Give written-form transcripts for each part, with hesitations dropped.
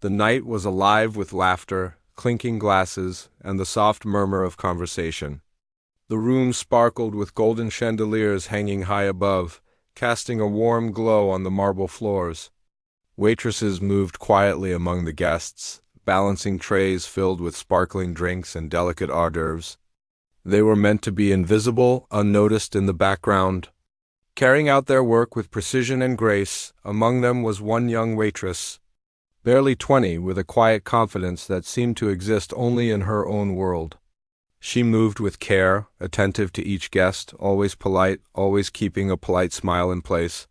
The night was alive with laughter, clinking glasses, and the soft murmur of conversation. The room sparkled with golden chandeliers hanging high above, casting a warm glow on the marble floors. Waitresses moved quietly among the guests, balancing trays filled with sparkling drinks and delicate hors d'oeuvres. They were meant to be invisible, unnoticed in the background, carrying out their work with precision and grace. Among them was one young waitress, barely 20, with a quiet confidence that seemed to exist only in her own world. She moved with care, attentive to each guest, always polite, always keeping a polite smile in place.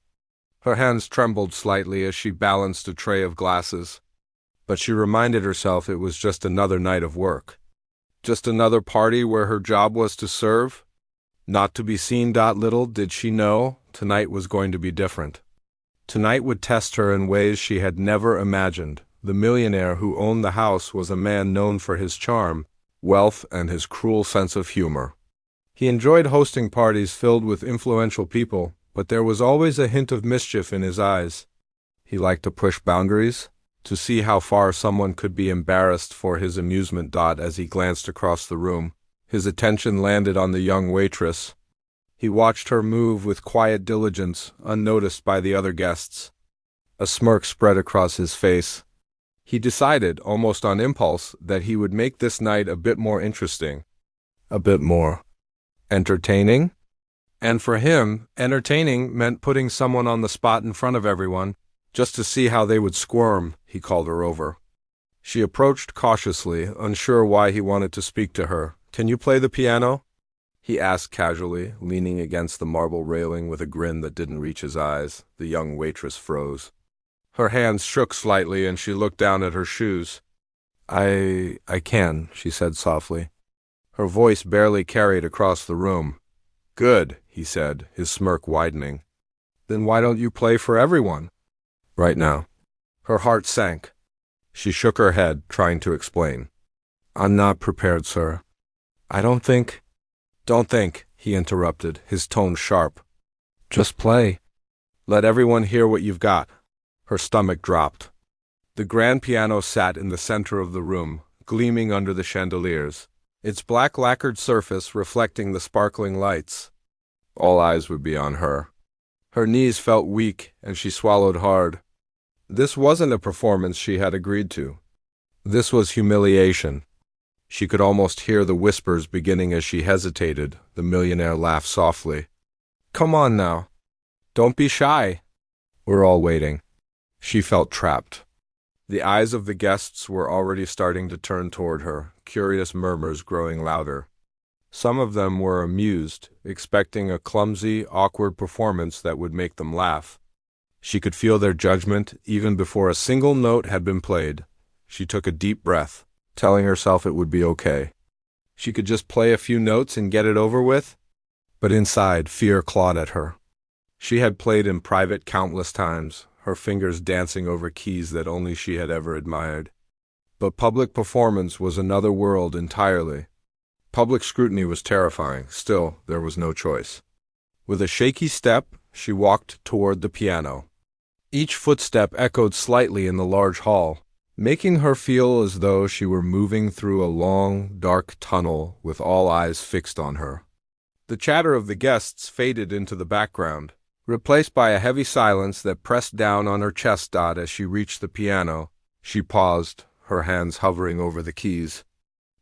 Her hands trembled slightly as she balanced a tray of glasses, but she reminded herself it was just another night of work. Just another party where her job was to serve, not to be seen. Little did she know, tonight was going to be different. Tonight would test her in ways she had never imagined. The millionaire who owned the house was a man known for his charm, wealth, and his cruel sense of humor. He enjoyed hosting parties filled with influential people, but there was always a hint of mischief in his eyes. He liked to push boundaries, to see how far someone could be embarrassed for his amusement. As he glanced across the room, his attention landed on the young waitress. He watched her move with quiet diligence, unnoticed by the other guests. A smirk spread across his face. He decided, almost on impulse, that he would make this night a bit more interesting, a bit more entertaining. And for him, entertaining meant putting someone on the spot in front of everyone, just to see how they would squirm. He called her over. She approached cautiously, unsure why he wanted to speak to her. "Can you play the piano?" he asked casually, leaning against the marble railing with a grin that didn't reach his eyes. The young waitress froze. Her hands shook slightly and she looked down at her shoes. I can," she said softly. Her voice barely carried across the room. "Good," he said, his smirk widening. "Then why don't you play for everyone right now?" Her heart sank. She shook her head, trying to explain. "I'm not prepared, sir. I don't think—" "Don't think," he interrupted, his tone sharp. "Just play. Let everyone hear what you've got." Her stomach dropped. The grand piano sat in the center of the room, gleaming under the chandeliers, its black lacquered surface reflecting the sparkling lights. All eyes would be on her. Her knees felt weak, and she swallowed hard. This wasn't a performance she had agreed to. This was humiliation. She could almost hear the whispers beginning as she hesitated. The millionaire laughed softly. "Come on now. Don't be shy. We're all waiting." She felt trapped. The eyes of the guests were already starting to turn toward her, curious murmurs growing louder. Some of them were amused, expecting a clumsy, awkward performance that would make them laugh. She could feel their judgment even before a single note had been played. She took a deep breath, telling herself it would be okay. She could just play a few notes and get it over with. But inside, fear clawed at her. She had played in private countless times, her fingers dancing over keys that only she had ever admired. But public performance was another world entirely. Public scrutiny was terrifying. Still, there was no choice. With a shaky step, she walked toward the piano. Each footstep echoed slightly in the large hall, making her feel as though she were moving through a long, dark tunnel with all eyes fixed on her. The chatter of the guests faded into the background, replaced by a heavy silence that pressed down on her chest. As she reached the piano, she paused, her hands hovering over the keys.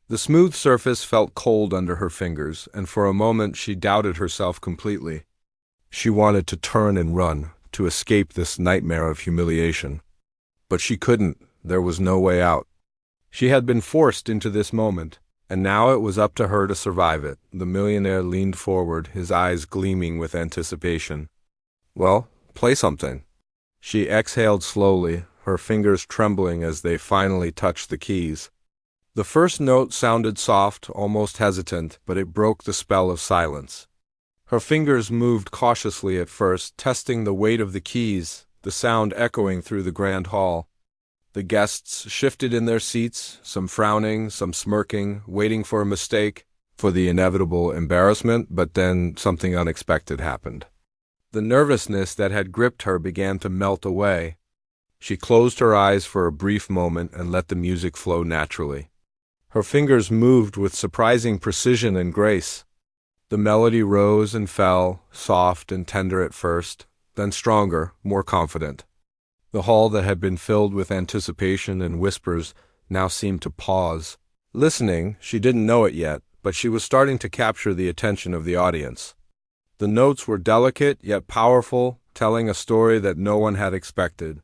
The smooth surface felt cold under her fingers, and for a moment she doubted herself completely. She wanted to turn and run, to escape this nightmare of humiliation. But she couldn't. There was no way out. She had been forced into this moment, and now it was up to her to survive it. The millionaire leaned forward, his eyes gleaming with anticipation. "Well, play something." She exhaled slowly, her fingers trembling as they finally touched the keys. The first note sounded soft, almost hesitant, but it broke the spell of silence. Her fingers moved cautiously at first, testing the weight of the keys, the sound echoing through the grand hall. The guests shifted in their seats, some frowning, some smirking, waiting for a mistake, for the inevitable embarrassment, but then something unexpected happened. The nervousness that had gripped her began to melt away. She closed her eyes for a brief moment and let the music flow naturally. Her fingers moved with surprising precision and grace. The melody rose and fell, soft and tender at first, then stronger, more confident. The hall that had been filled with anticipation and whispers now seemed to pause. Listening, she didn't know it yet, but she was starting to capture the attention of the audience. The notes were delicate yet powerful, telling a story that no one had expected.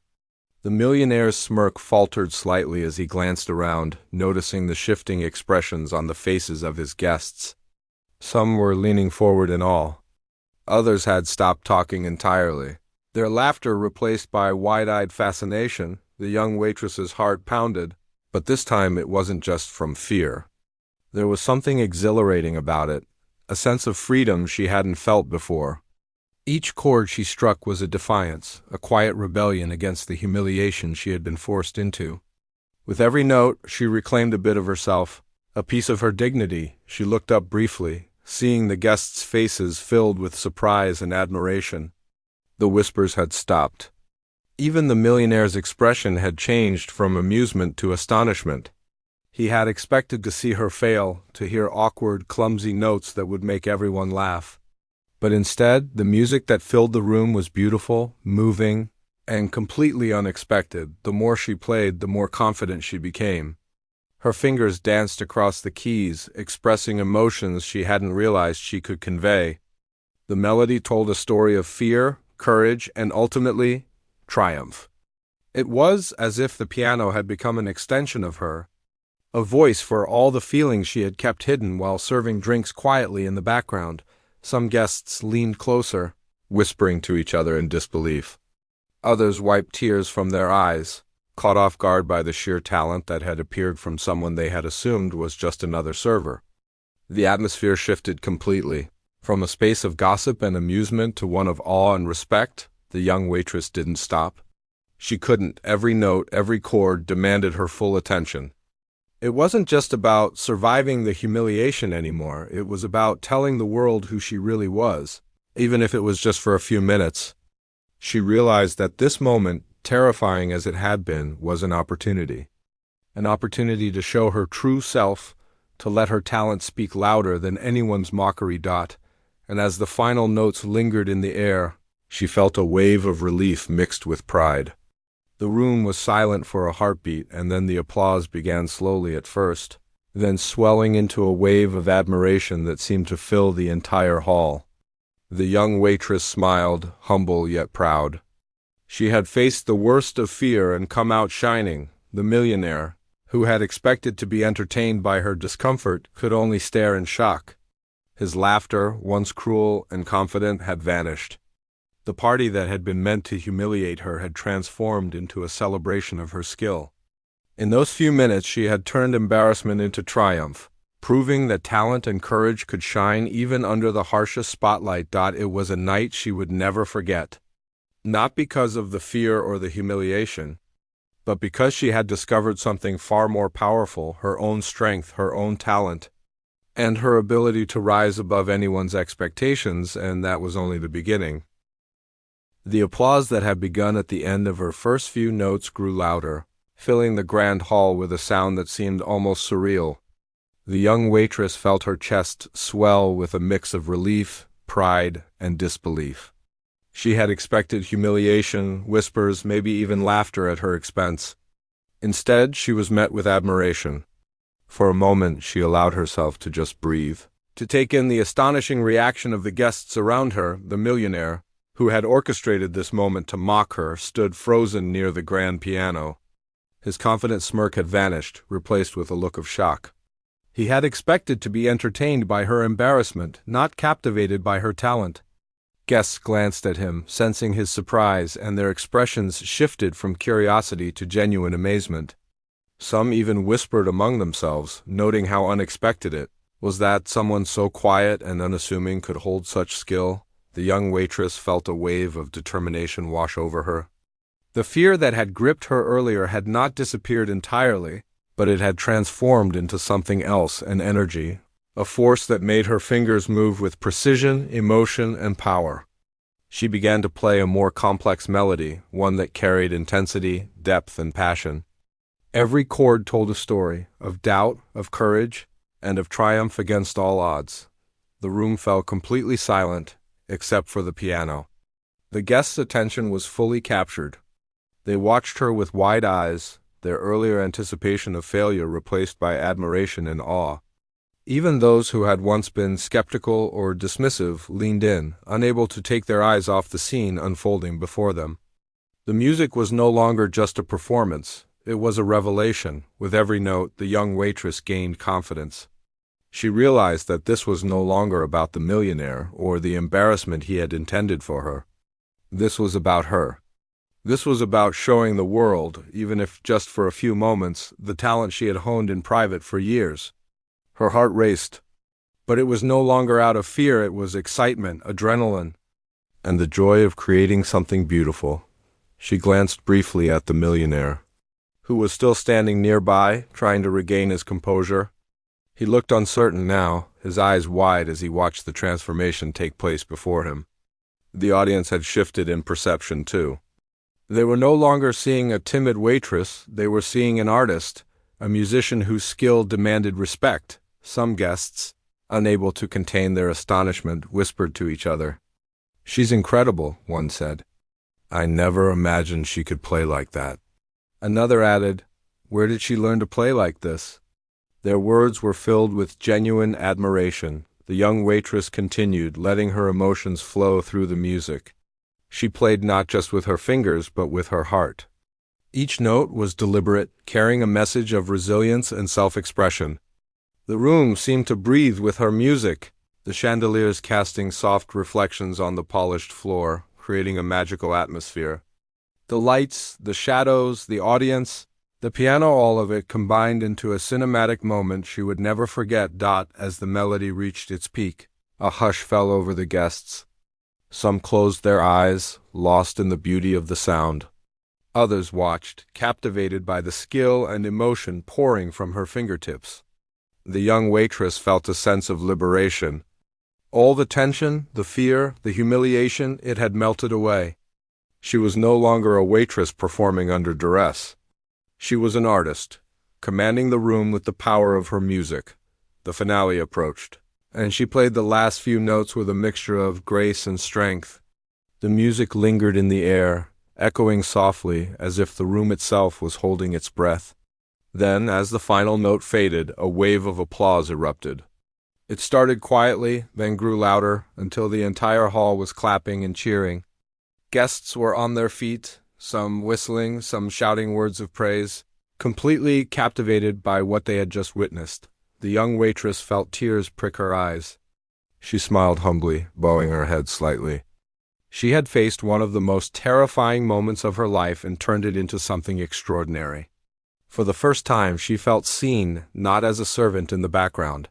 The millionaire's smirk faltered slightly as he glanced around, noticing the shifting expressions on the faces of his guests. Some were leaning forward in awe. Others had stopped talking entirely. Their laughter replaced by wide-eyed fascination. The young waitress's heart pounded, but this time it wasn't just from fear. There was something exhilarating about it, a sense of freedom she hadn't felt before. Each chord she struck was a defiance, a quiet rebellion against the humiliation she had been forced into. With every note, she reclaimed a bit of herself, a piece of her dignity. She looked up briefly, seeing the guests' faces filled with surprise and admiration. The whispers had stopped. Even the millionaire's expression had changed from amusement to astonishment. He had expected to see her fail, to hear awkward, clumsy notes that would make everyone laugh. But instead, the music that filled the room was beautiful, moving, and completely unexpected. The more she played, the more confident she became. Her fingers danced across the keys, expressing emotions she hadn't realized she could convey. The melody told a story of fear, courage, and ultimately, triumph. It was as if the piano had become an extension of her, a voice for all the feelings she had kept hidden while serving drinks quietly in the background. Some guests leaned closer, whispering to each other in disbelief. Others wiped tears from their eyes, caught off guard by the sheer talent that had appeared from someone they had assumed was just another server. The atmosphere shifted completely. From a space of gossip and amusement to one of awe and respect. The young waitress didn't stop. She couldn't. Every note, every chord demanded her full attention. It wasn't just about surviving the humiliation anymore. It was about telling the world who she really was, even if it was just for a few minutes. She realized that this moment, terrifying as it had been, was an opportunity. An opportunity to show her true self, to let her talent speak louder than anyone's mockery. And as the final notes lingered in the air, she felt a wave of relief mixed with pride. The room was silent for a heartbeat, and then the applause began slowly at first, then swelling into a wave of admiration that seemed to fill the entire hall. The young waitress smiled, humble yet proud. She had faced the worst of fear and come out shining. The millionaire, who had expected to be entertained by her discomfort, could only stare in shock. His laughter, once cruel and confident, had vanished. The party that had been meant to humiliate her had transformed into a celebration of her skill. In those few minutes she had turned embarrassment into triumph, proving that talent and courage could shine even under the harshest spotlight. It was a night she would never forget. Not because of the fear or the humiliation, but because she had discovered something far more powerful, her own strength, her own talent, and her ability to rise above anyone's expectations, and that was only the beginning. The applause that had begun at the end of her first few notes grew louder, filling the grand hall with a sound that seemed almost surreal. The young waitress felt her chest swell with a mix of relief, pride, and disbelief. She had expected humiliation, whispers, maybe even laughter at her expense. Instead, she was met with admiration. For a moment, she allowed herself to just breathe, to take in the astonishing reaction of the guests around her. The millionaire, who had orchestrated this moment to mock her, stood frozen near the grand piano. His confident smirk had vanished, replaced with a look of shock. He had expected to be entertained by her embarrassment, not captivated by her talent. Guests glanced at him, sensing his surprise, and their expressions shifted from curiosity to genuine amazement. Some even whispered among themselves, noting how unexpected it was that someone so quiet and unassuming could hold such skill. The young waitress felt a wave of determination wash over her. The fear that had gripped her earlier had not disappeared entirely, but it had transformed into something else, an energy, a force that made her fingers move with precision, emotion, and power. She began to play a more complex melody, one that carried intensity, depth, and passion. Every chord told a story of doubt, of courage, and of triumph against all odds. The room fell completely silent, except for the piano. The guests' attention was fully captured. They watched her with wide eyes, their earlier anticipation of failure replaced by admiration and awe. Even those who had once been skeptical or dismissive leaned in, unable to take their eyes off the scene unfolding before them. The music was no longer just a performance, it was a revelation. With every note, the young waitress gained confidence. She realized that this was no longer about the millionaire or the embarrassment he had intended for her. This was about her. This was about showing the world, even if just for a few moments, the talent she had honed in private for years. Her heart raced. But it was no longer out of fear, it was excitement, adrenaline, and the joy of creating something beautiful. She glanced briefly at the millionaire, who was still standing nearby, trying to regain his composure. He looked uncertain now, his eyes wide as he watched the transformation take place before him. The audience had shifted in perception too. They were no longer seeing a timid waitress, they were seeing an artist, a musician whose skill demanded respect. Some guests, unable to contain their astonishment, whispered to each other. "She's incredible," one said. "I never imagined she could play like that." Another added, "Where did she learn to play like this?" Their words were filled with genuine admiration. The young waitress continued, letting her emotions flow through the music. She played not just with her fingers, but with her heart. Each note was deliberate, carrying a message of resilience and self-expression. The room seemed to breathe with her music, the chandeliers casting soft reflections on the polished floor, creating a magical atmosphere. The lights, the shadows, the audience, the piano, all of it combined into a cinematic moment she would never forget. As the melody reached its peak, a hush fell over the guests. Some closed their eyes, lost in the beauty of the sound. Others watched, captivated by the skill and emotion pouring from her fingertips. The young waitress felt a sense of liberation. All the tension, the fear, the humiliation, it had melted away. She was no longer a waitress performing under duress. She was an artist, commanding the room with the power of her music. The finale approached, and she played the last few notes with a mixture of grace and strength. The music lingered in the air, echoing softly as if the room itself was holding its breath. Then, as the final note faded, a wave of applause erupted. It started quietly, then grew louder, until the entire hall was clapping and cheering. Guests were on their feet, some whistling, some shouting words of praise, completely captivated by what they had just witnessed. The young waitress felt tears prick her eyes. She smiled humbly, bowing her head slightly. She had faced one of the most terrifying moments of her life and turned it into something extraordinary. For the first time, she felt seen, not as a servant in the background,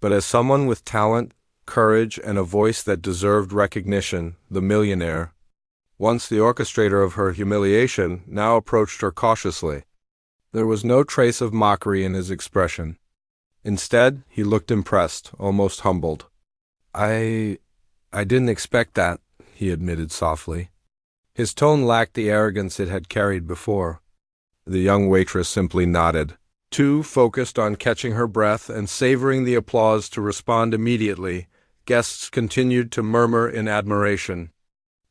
but as someone with talent, courage, and a voice that deserved recognition. The millionaire, once the orchestrator of her humiliation, now approached her cautiously. There was no trace of mockery in his expression. Instead, he looked impressed, almost humbled. I didn't expect that," he admitted softly. His tone lacked the arrogance it had carried before. The young waitress simply nodded, too focused on catching her breath and savoring the applause to respond immediately. Guests continued to murmur in admiration.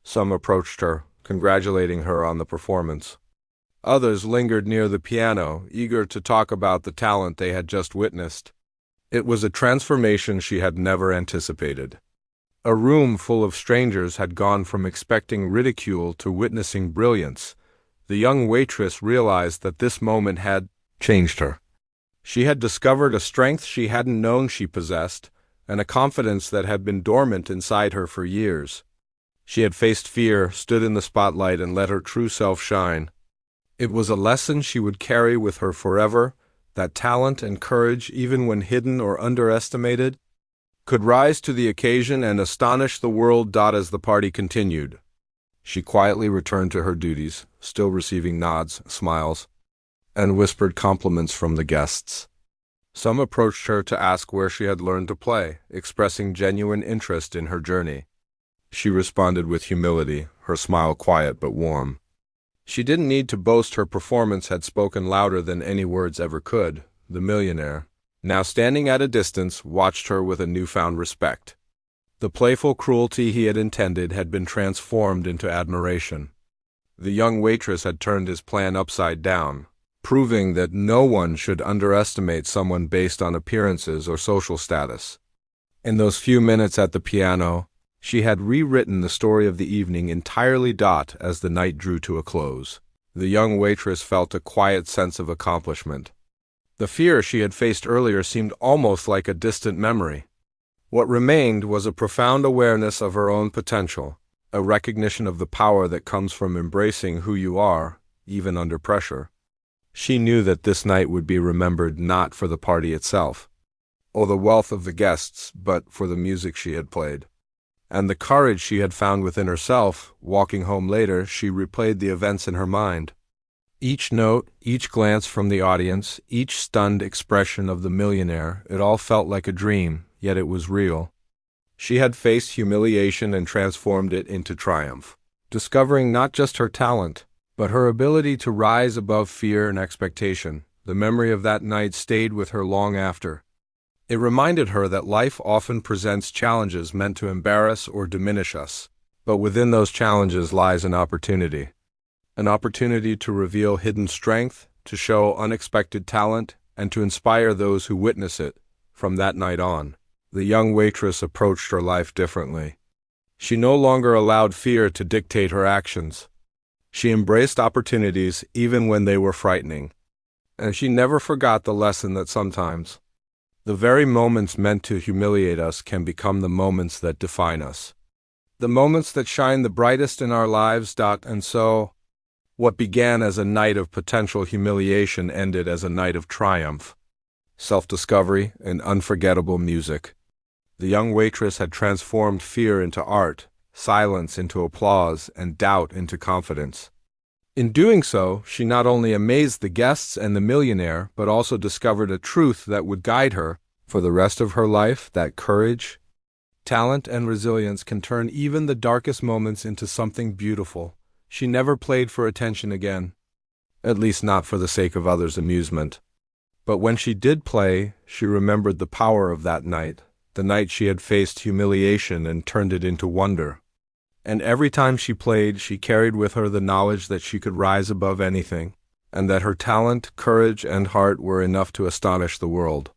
Some approached her, congratulating her on the performance. Others lingered near the piano, eager to talk about the talent they had just witnessed. It was a transformation she had never anticipated. A room full of strangers had gone from expecting ridicule to witnessing brilliance. The young waitress realized that this moment had changed her. She had discovered a strength she hadn't known she possessed, and a confidence that had been dormant inside her for years. She had faced fear, stood in the spotlight, and let her true self shine. It was a lesson she would carry with her forever, that talent and courage, even when hidden or underestimated, could rise to the occasion and astonish the world. As the party continued, she quietly returned to her duties, still receiving nods, smiles, and whispered compliments from the guests. Some approached her to ask where she had learned to play, expressing genuine interest in her journey. she responded with humility, her smile quiet but warm. She didn't need to boast, her performance had spoken louder than any words ever could. The millionaire, now standing at a distance, watched her with a newfound respect. The playful cruelty he had intended had been transformed into admiration. The young waitress had turned his plan upside down, proving that no one should underestimate someone based on appearances or social status. In those few minutes at the piano, she had rewritten the story of the evening entirely. As the night drew to a close, the young waitress felt a quiet sense of accomplishment. The fear she had faced earlier seemed almost like a distant memory. What remained was a profound awareness of her own potential, a recognition of the power that comes from embracing who you are, even under pressure. She knew that this night would be remembered not for the party itself, or the wealth of the guests, but for the music she had played. And the courage she had found within herself. Walking home later, she replayed the events in her mind. Each note, each glance from the audience, each stunned expression of the millionaire, it all felt like a dream, yet it was real. She had faced humiliation and transformed it into triumph, discovering not just her talent, but her ability to rise above fear and expectation. The memory of that night stayed with her long after. It reminded her that life often presents challenges meant to embarrass or diminish us, but within those challenges lies an opportunity to reveal hidden strength, to show unexpected talent, and to inspire those who witness it. From that night on, the young waitress approached her life differently. She no longer allowed fear to dictate her actions. She embraced opportunities even when they were frightening, and she never forgot the lesson that sometimes the very moments meant to humiliate us can become the moments that define us, the moments that shine the brightest in our lives. And so, what began as a night of potential humiliation ended as a night of triumph, self-discovery, and unforgettable music. The young waitress had transformed fear into art, silence into applause, and doubt into confidence. In doing so, she not only amazed the guests and the millionaire, but also discovered a truth that would guide her for the rest of her life: that courage, talent, and resilience can turn even the darkest moments into something beautiful. She never played for attention again, at least not for the sake of others' amusement. But when she did play, she remembered the power of that night, the night she had faced humiliation and turned it into wonder. And every time she played, she carried with her the knowledge that she could rise above anything, and that her talent, courage, and heart were enough to astonish the world.